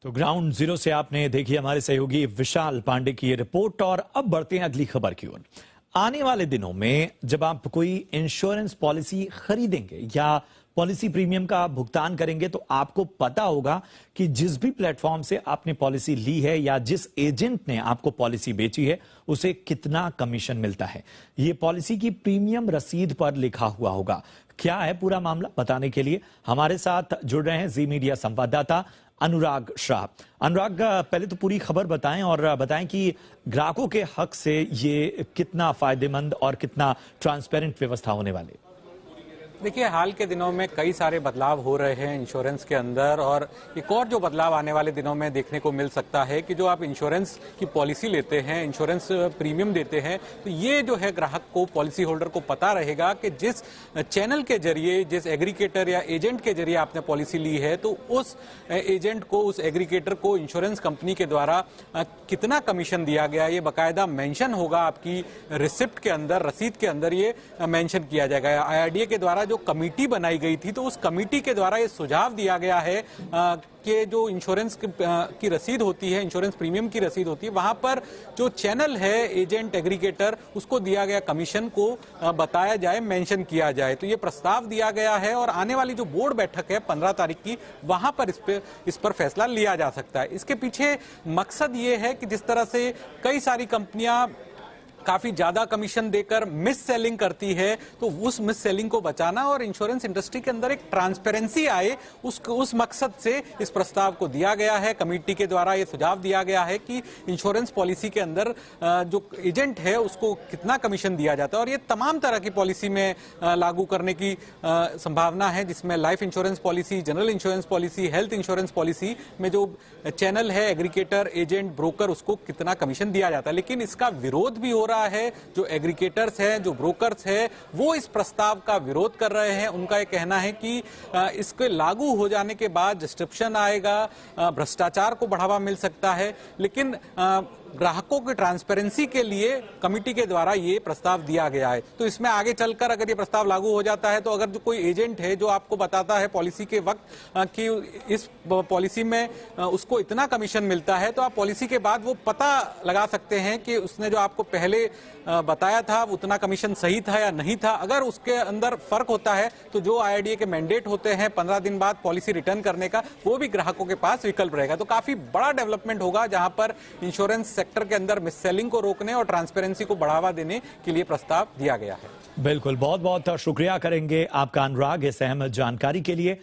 तो ground zero से आपने देखी हमारे सहयोगी विशाल पांडे की ये रिपोर्ट। और अब बढ़ते हैं अगली खबर की ओर। आने वाले दिनों में जब आप कोई इंश्योरेंस पॉलिसी खरीदेंगे या पॉलिसी प्रीमियम का भुगतान करेंगे तो आपको पता होगा कि जिस भी प्लेटफॉर्म से आपने पॉलिसी ली है या जिस एजेंट ने आपको पॉलिसी बेची है उसे कितना कमीशन मिलता है। ये पॉलिसी की प्रीमियम रसीद पर लिखा हुआ होगा। क्या है पूरा मामला, बताने के लिए हमारे साथ जुड़ रहे हैं जी मीडिया संवाददाता अनुराग शाह। अनुराग, पहले तो पूरी खबर बताएं और बताएं कि ग्राहकों के हक से ये कितना फायदेमंद और कितना ट्रांसपेरेंट व्यवस्था होने वाली। देखिए, हाल के दिनों में कई सारे बदलाव हो रहे हैं इंश्योरेंस के अंदर, और एक और जो बदलाव आने वाले दिनों में देखने को मिल सकता है कि जो आप इंश्योरेंस की पॉलिसी लेते हैं, इंश्योरेंस प्रीमियम देते हैं, तो ये जो है ग्राहक को, पॉलिसी होल्डर को पता रहेगा कि जिस चैनल के जरिए, जिस एग्रीगेटर या एजेंट के जरिए आपने पॉलिसी ली है, तो उस एजेंट को, उस एग्रीगेटर को इंश्योरेंस कंपनी के द्वारा कितना कमीशन दिया गया, ये बाकायदा मेंशन होगा आपकी रिसिप्ट के अंदर, रसीद के अंदर ये मेंशन किया जाएगा। IRDAI के द्वारा जो कमेटी बनाई गई थी, तो उस कमेटी के द्वारा ये सुझाव दिया गया है कि जो इंश्योरेंस की रसीद होती है, इंश्योरेंस प्रीमियम की रसीद होती है, वहां पर जो चैनल है, एजेंट, एग्रीगेटर, उसको दिया गया कमीशन को बताया जाए, मेंशन किया जाए। तो ये प्रस्ताव दिया गया है और आने वाली जो बोर्ड बैठक है 15 तारीख की, वहां पर इस पर फैसला लिया जा सकता है। इसके पीछे मकसद ये है कि जिस तरह से कई सारी कंपनियां काफी ज्यादा कमीशन देकर मिस सेलिंग करती है, तो उस मिस सेलिंग को बचाना और इंश्योरेंस इंडस्ट्री के अंदर एक ट्रांसपेरेंसी आए, उस मकसद से इस प्रस्ताव को दिया गया है। कमेटी के द्वारा यह सुझाव दिया गया है कि इंश्योरेंस पॉलिसी के अंदर जो एजेंट है उसको कितना कमीशन दिया जाता है, और ये तमाम तरह की पॉलिसी में लागू करने की संभावना है, जिसमें life insurance policy, general insurance policy, health insurance policy में जो चैनल है, एग्रीगेटर, एजेंट, ब्रोकर, उसको कितना कमीशन दिया जाता है। लेकिन इसका विरोध भी हो रहा है। जो एग्रीगेटर्स हैं, जो ब्रोकर्स हैं, वो इस प्रस्ताव का विरोध कर रहे हैं। उनका यह कहना है कि इसके लागू हो जाने के बाद डिस्ट्रप्शन आएगा, भ्रष्टाचार को बढ़ावा मिल सकता है। लेकिन ग्राहकों की ट्रांसपेरेंसी के लिए कमेटी के द्वारा ये प्रस्ताव दिया गया है। तो इसमें आगे चलकर अगर ये प्रस्ताव लागू हो जाता है, तो अगर जो कोई एजेंट है जो आपको बताता है पॉलिसी के वक्त कि इस पॉलिसी में उसको इतना कमीशन मिलता है, तो आप पॉलिसी के बाद वो पता लगा सकते हैं कि उसने जो आपको पहले बताया था उतना कमीशन सही था या नहीं था। अगर उसके अंदर फर्क होता है, तो जो IRDAI के मैंडेट होते हैं 15 दिन बाद पॉलिसी रिटर्न करने का, वो भी ग्राहकों के पास विकल्प रहेगा। तो काफी बड़ा डेवलपमेंट होगा, जहां पर इंश्योरेंस सेक्टर के अंदर मिस सेलिंग को रोकने और ट्रांसपेरेंसी को बढ़ावा देने के लिए प्रस्ताव दिया गया है। बिल्कुल, बहुत बहुत शुक्रिया करेंगे आपका अनुराग इस अहम जानकारी के लिए।